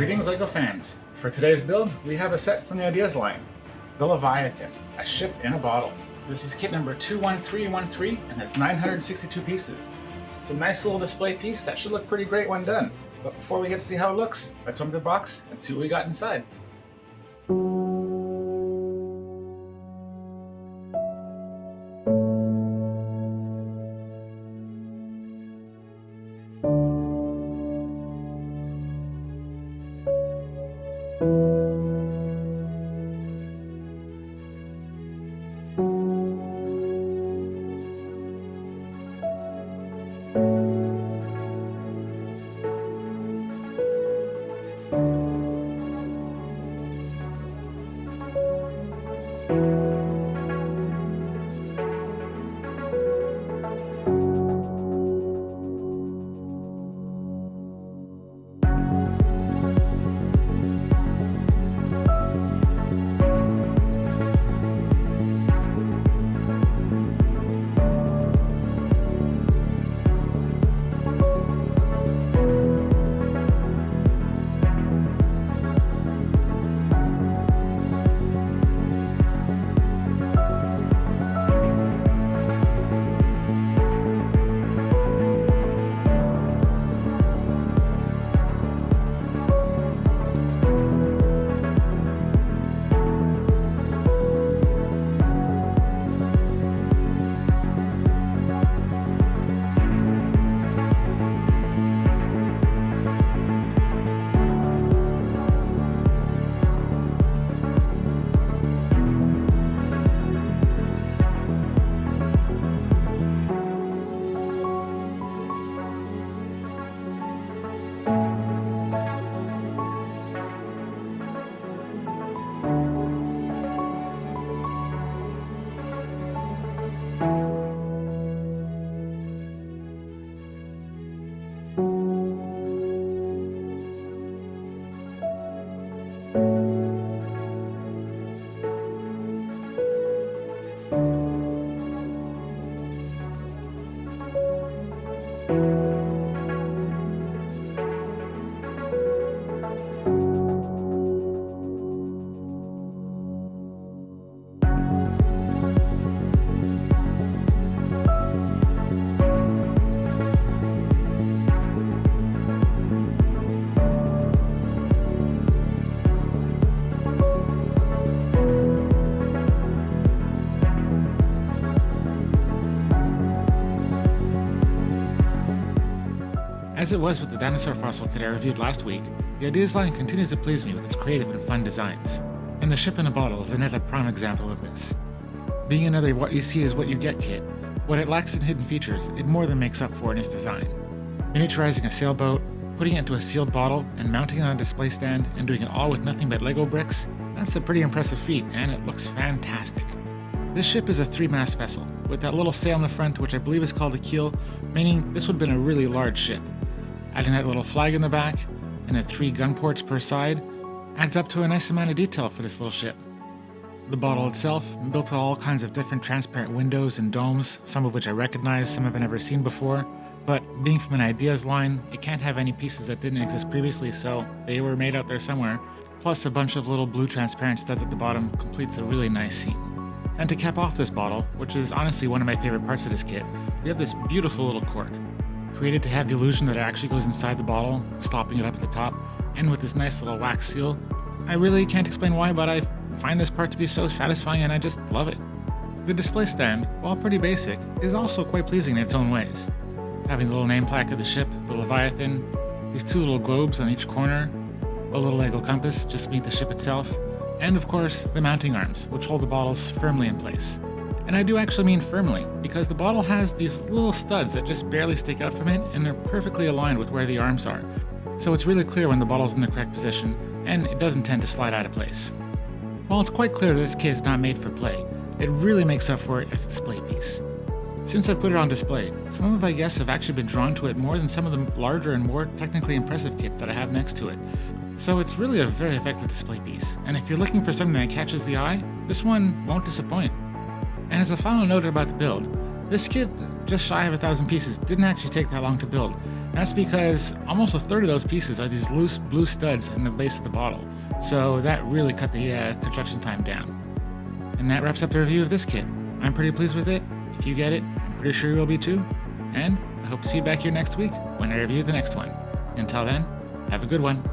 Greetings LEGO fans! For today's build, we have a set from the Ideas line, the Leviathan, a ship in a bottle. This is kit number 21313 and has 962 pieces. It's a nice little display piece that should look pretty great when done. But before we get to see how it looks, let's open the box and see what we got inside. As it was with the dinosaur fossil kit I reviewed last week, the Ideas line continues to please me with its creative and fun designs. And the ship in a bottle is another prime example of this. Being another what you see is what you get kit, what it lacks in hidden features, it more than makes up for in its design. Miniaturizing a sailboat, putting it into a sealed bottle, and mounting it on a display stand, and doing it all with nothing but Lego bricks, that's a pretty impressive feat, and it looks fantastic. This ship is a 3-mast vessel, with that little sail in the front which I believe is called a keel, meaning this would have been a really large ship. Adding that little flag in the back, and the 3 gun ports per side, adds up to a nice amount of detail for this little ship. The bottle itself, built with all kinds of different transparent windows and domes, some of which I recognize, some I've never seen before, but being from an Ideas line, it can't have any pieces that didn't exist previously, so they were made out there somewhere. Plus a bunch of little blue transparent studs at the bottom completes a really nice scene. And to cap off this bottle, which is honestly one of my favorite parts of this kit, we have this beautiful little cork. Created to have the illusion that it actually goes inside the bottle, stopping it up at the top, and with this nice little wax seal. I really can't explain why, but I find this part to be so satisfying and I just love it. The display stand, while pretty basic, is also quite pleasing in its own ways. Having the little name plaque of the ship, the Leviathan, these 2 little globes on each corner, a little Lego compass just to meet the ship itself, and of course the mounting arms, which hold the bottles firmly in place. And I do actually mean firmly, because the bottle has these little studs that just barely stick out from it, and they're perfectly aligned with where the arms are. So it's really clear when the bottle's in the correct position, and it doesn't tend to slide out of place. While it's quite clear that this kit is not made for play, it really makes up for it as a display piece. Since I put it on display, some of my guests have actually been drawn to it more than some of the larger and more technically impressive kits that I have next to it. So it's really a very effective display piece, and if you're looking for something that catches the eye, this one won't disappoint. And as a final note about the build, this kit, just shy of 1,000 pieces, didn't actually take that long to build, That's because almost a third of those pieces are these loose blue studs in the base of the bottle, so that really cut the construction time down. And that wraps up the review of this kit. I'm pretty pleased with it. If you get it, I'm pretty sure you will be too. And I hope to see you back here next week when I review the next one. Until then, have a good one.